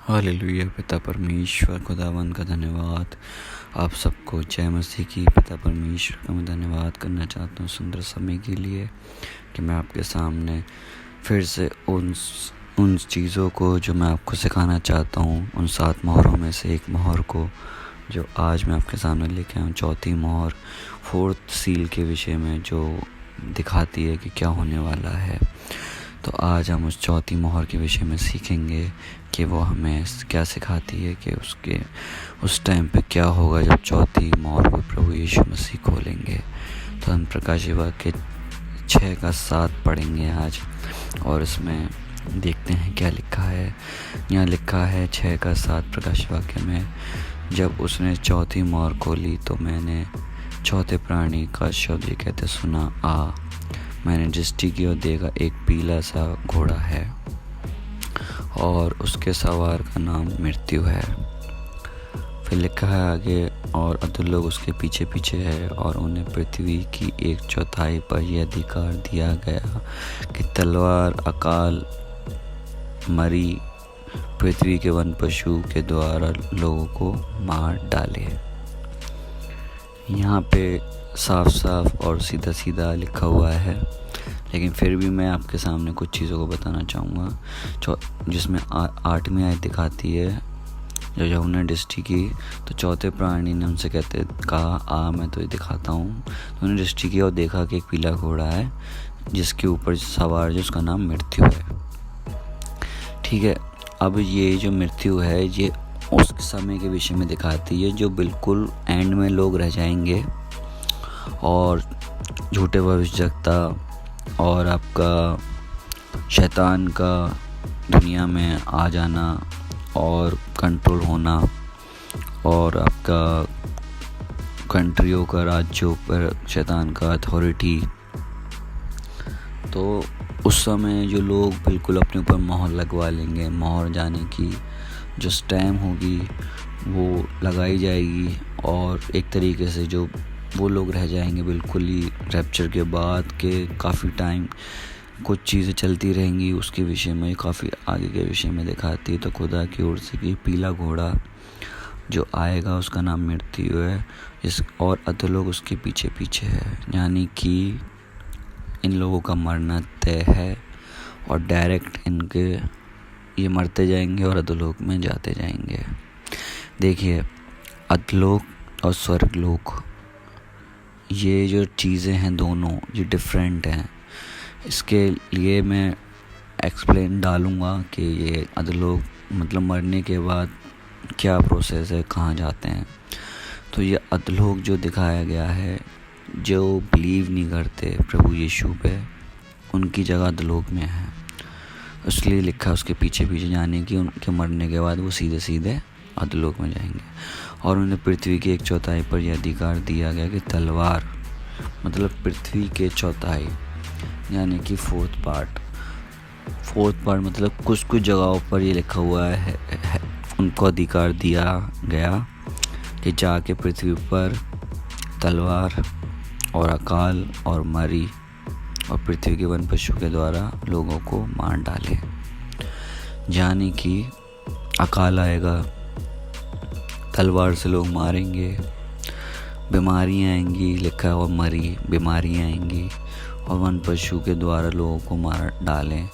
Hallelujah. पिता परमेश्वर खुदावंद का धन्यवाद। आप सबको जय मसीह की। पिता परमेश्वर का मैं धन्यवाद करना चाहता हूँ सुंदर समय के लिए कि मैं आपके सामने फिर से उन चीज़ों को जो मैं आपको सिखाना चाहता हूँ, उन 7 मोहरों में से एक मोहर को जो आज मैं आपके सामने लेके आया हूँ, चौथी मोहर 4th सील के विषय में, जो दिखाती है कि क्या होने वाला है। तो आज हम उस चौथी मोहर के विषय में सीखेंगे कि वो हमें क्या सिखाती है, कि उस टाइम पे क्या होगा जब चौथी मोहर को प्रभु यीशु मसीह खोलेंगे। तो हम प्रकाशित वाक्य 6 का 7 पढ़ेंगे आज, और इसमें देखते हैं क्या लिखा है। यहाँ लिखा है 6 का 7 प्रकाशित वाक्य में, जब उसने चौथी मोहर खोली तो मैंने चौथे प्राणी का शब्द ये कहते सुना, आ। मैंने दृष्टि की और देखा, एक पीला सा घोड़ा है और उसके सवार का नाम मृत्यु है। फिर लिखा है आगे, और अधोलोक उसके पीछे पीछे है, और उन्हें पृथ्वी की 1/4 पर यह अधिकार दिया गया कि तलवार, अकाल, मरी, पृथ्वी के वन पशु के द्वारा लोगों को मार डाले। यहाँ पे साफ साफ और सीधा सीधा लिखा हुआ है, लेकिन फिर भी मैं आपके सामने कुछ चीज़ों को बताना चाहूँगा। जिसमें 8वीं आयत दिखाती है, जब यूहन्ना दृष्टि की तो चौथे प्राणी ने उनसे कहा, आ मैं तो ये दिखाता हूँ। तो उन्होंने दृष्टि की और देखा कि एक पीला घोड़ा है जिसके ऊपर सवार जो उसका नाम मृत्यु है। ठीक है, अब ये जो मृत्यु है ये उस समय के विषय में दिखाती है जो बिल्कुल एंड में लोग रह जाएंगे, और झूठे भविष्यवक्ता और आपका शैतान का दुनिया में आ जाना और कंट्रोल होना, और आपका कंट्रियों का, राज्यों पर शैतान का अथॉरिटी। तो उस समय जो लोग बिल्कुल अपने ऊपर मोहर लगवा लेंगे, मोहर जाने की जो स्टैम्प होगी वो लगाई जाएगी, और एक तरीके से जो वो लोग रह जाएंगे बिल्कुल ही रैप्चर के बाद के काफ़ी टाइम कुछ चीज़ें चलती रहेंगी। उसके विषय में काफ़ी आगे के विषय में दिखाती है। तो खुदा की ओर से कि पीला घोड़ा जो आएगा उसका नाम मृत्यु है, और अधोलोक उसके पीछे पीछे है, यानी कि इन लोगों का मरना तय है, और डायरेक्ट इनके ये मरते जाएंगे और अधोलोक में जाते जाएंगे। देखिए, अधोलोक और स्वर्गलोक ये जो चीज़ें हैं दोनों ये डिफरेंट हैं। इसके लिए मैं एक्सप्लेन डालूँगा कि ये अधोलोक मतलब मरने के बाद क्या प्रोसेस है, कहाँ जाते हैं। तो ये अधोलोक जो दिखाया गया है, जो बिलीव नहीं करते प्रभु यीशु पे, उनकी जगह अधोलोक में है। इसलिए लिखा उसके पीछे पीछे जाने की, उनके मरने के बाद वो सीधे सीधे अधोलोक में जाएंगे। और उन्हें पृथ्वी की 1/4 पर यह अधिकार दिया गया कि तलवार, मतलब पृथ्वी के 1/4 यानी कि 4th पार्ट मतलब कुछ जगहों पर ये लिखा हुआ है उनको अधिकार दिया गया कि जाके पृथ्वी पर तलवार और अकाल और मरी और पृथ्वी के वन पशु के द्वारा लोगों को मार डाले। यानी कि अकाल आएगा, तलवार से लोग मारेंगे, बीमारियाँ आएंगी, लिखा हुआ मरी, बीमारियाँ आएंगी, और वन पशु के द्वारा लोगों को मार डालें,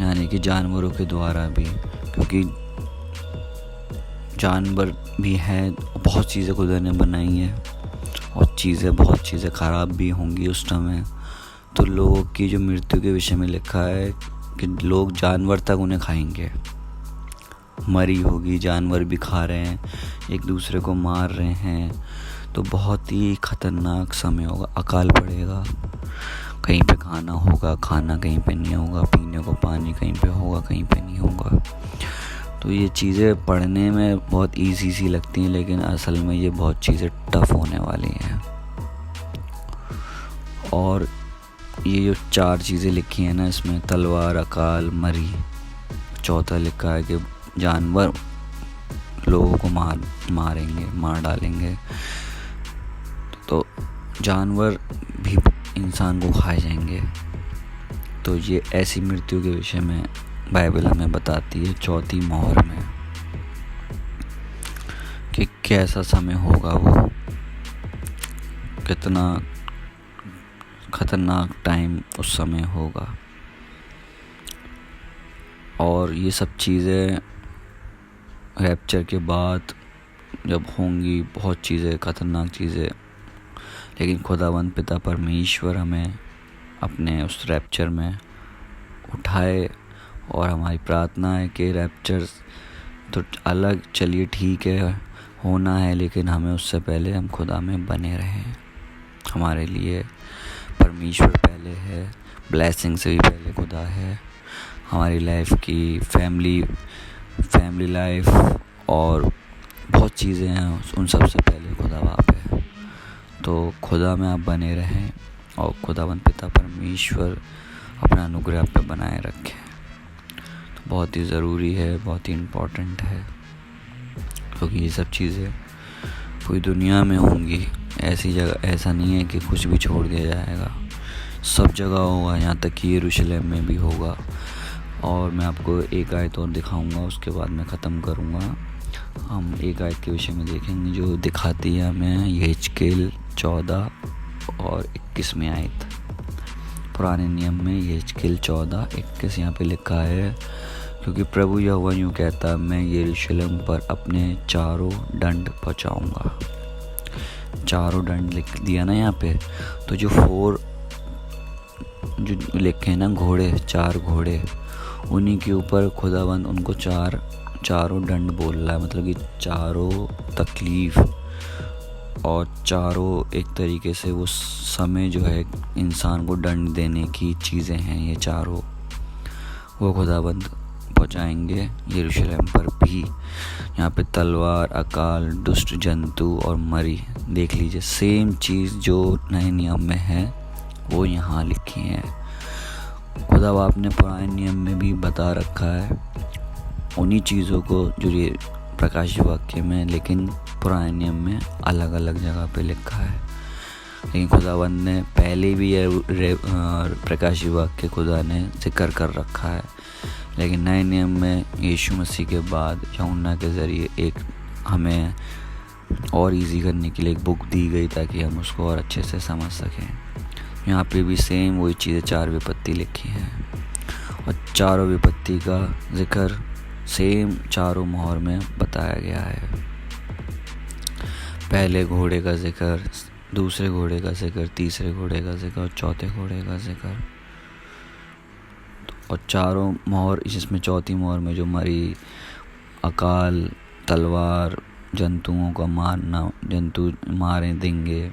यानी कि जानवरों के द्वारा भी, क्योंकि जानवर भी हैं, बहुत चीज़ें खुदा ने बनाई हैं, और बहुत चीज़ें ख़राब भी होंगी उस समय। तो लोगों की जो मृत्यु के विषय में लिखा है कि लोग जानवर तक उन्हें खाएंगे, मरी होगी, जानवर भी खा रहे हैं, एक दूसरे को मार रहे हैं। तो बहुत ही खतरनाक समय होगा, अकाल पड़ेगा, कहीं पे खाना होगा, खाना कहीं पे नहीं होगा, पीने को पानी कहीं पे होगा, कहीं पे नहीं होगा। तो ये चीज़ें पढ़ने में बहुत ईजी सी लगती हैं, लेकिन असल में ये बहुत चीज़ें टफ होने वाली हैं। और ये जो 4 चीज़ें लिखी हैं ना इसमें, तलवार, अकाल, मरी, चौथा लिखा है कि जानवर लोगों को मारेंगे, मार डालेंगे। तो जानवर भी इंसान को खाए जाएंगे। तो ये ऐसी मृत्यु के विषय में बाइबल हमें बताती है चौथी मोहर में। कैसा समय होगा, वो कितना खतरनाक टाइम उस समय होगा। और ये सब चीज़ें रैप्चर के बाद जब होंगी, बहुत चीज़ें, खतरनाक चीज़ें, लेकिन खुदावंद पिता परमेश्वर हमें अपने उस रैप्चर में उठाए। और हमारी प्रार्थना है कि रैप्चर तो अलग, चलिए ठीक है, होना है, लेकिन हमें उससे पहले हम खुदा में बने रहें। हमारे लिए परमेश्वर पहले है, ब्लेसिंग से भी पहले खुदा है। हमारी लाइफ की फैमिली लाइफ और बहुत चीज़ें हैं, उन सब से पहले खुदा बाप है। तो खुदा में आप बने रहें और खुदावंद पिता परमेश्वर अपना अनुग्रह पे बनाए रखें। तो बहुत ही ज़रूरी है, बहुत ही इम्पोर्टेंट है, क्योंकि ये सब चीज़ें पूरी दुनिया में होंगी। ऐसी जगह, ऐसा नहीं है कि कुछ भी छोड़ दिया जाएगा, सब जगह होगा, यहाँ तक कि यरूशलेम में भी होगा। और मैं आपको एक आयत और दिखाऊंगा, उसके बाद मैं ख़त्म करूँगा। हम एक आयत के विषय में देखेंगे जो दिखाती है हमें यहेजकेल 14 और 21 में आयत। पुराने नियम में यहेजकेल 14:21 यहाँ पे लिखा है, क्योंकि प्रभु यहोवा यूँ कहता, मैं यरूशलेम पर अपने चारों दंड पहुँचाऊँगा। चारों दंड लिख दिया ना यहाँ पे। तो जो 4 जो लिखे हैं ना घोड़े, 4 घोड़े, उन्हीं के ऊपर खुदावंद उनको चारों दंड बोल रहा है। मतलब कि चारों तकलीफ और चारों एक तरीके से वो समय जो है इंसान को दंड देने की चीज़ें हैं, ये चारों वो खुदावंद पहुँचाएंगे यरूशलेम पर भी। यहाँ पे तलवार, अकाल, दुष्ट जंतु और मरी, देख लीजिए सेम चीज़ जो नए नियम में है वो यहाँ लिखी है। खुदा बाप ने पुराने नियम में भी बता रखा है उन्हीं चीज़ों को जो ये प्रकाशित वाक्य में, लेकिन पुराने नियम में अलग अलग जगह पे लिखा है। लेकिन खुदावंद ने पहले भी ये प्रकाशित वाक्य खुदा ने जिक्र कर रखा है, लेकिन नए नियम में यीशु मसीह के बाद यूहन्ना के ज़रिए एक हमें और इजी करने के लिए एक बुक दी गई ताकि हम उसको और अच्छे से समझ सकें। यहाँ पे भी सेम वही चीज़ें 4 विपत्ति लिखी हैं और चारों विपत्ति का जिक्र सेम चारों मोहर में बताया गया है। पहले घोड़े का जिक्र, दूसरे घोड़े का जिक्र, तीसरे घोड़े का जिक्र और चौथे घोड़े का जिक्र। और चारों मोहर, जिसमें चौथी मोहर में जो मरी, अकाल, तलवार, जंतुओं का मारना, जंतु मारे देंगे।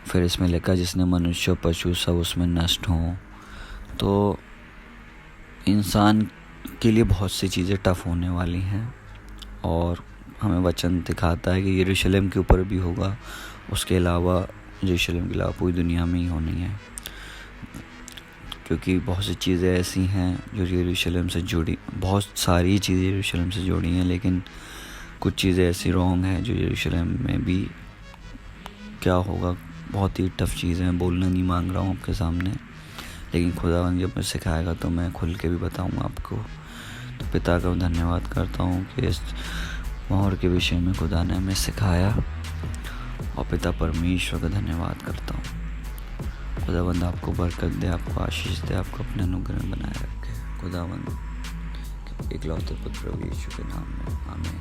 फिर इसमें लिखा जिसने मनुष्य पशु सब उसमें नष्ट हों। तो इंसान के लिए बहुत सी चीज़ें टफ होने वाली हैं और हमें वचन दिखाता है कि यरूशलेम के ऊपर भी होगा, उसके अलावा यरूशलेम के अलावा पूरी दुनिया में ही होनी है, क्योंकि बहुत सी चीज़ें ऐसी हैं जो यरूशलेम से जुड़ी, बहुत सारी चीज़ें यरूशलेम से जुड़ी हैं, लेकिन कुछ चीज़ें ऐसी रॉन्ग हैं जो यरूशलेम में भी क्या होगा। बहुत ही टफ चीज़ें हैं, बोलना नहीं मांग रहा हूँ आपके सामने, लेकिन खुदावंद जब मुझे सिखाएगा तो मैं खुल के भी बताऊँगा आपको। तो पिता का धन्यवाद करता हूँ कि इस मोहर के विषय में खुदा ने हमें सिखाया, और पिता परमेश्वर का धन्यवाद करता हूँ। खुदावंद आपको बरकत दे, आपको आशीष दे, आपको अपने अनुग्रह में बनाए रखे। खुदावंद इकलौते पुत्र प्रभु यीशु के नाम में, आमीन।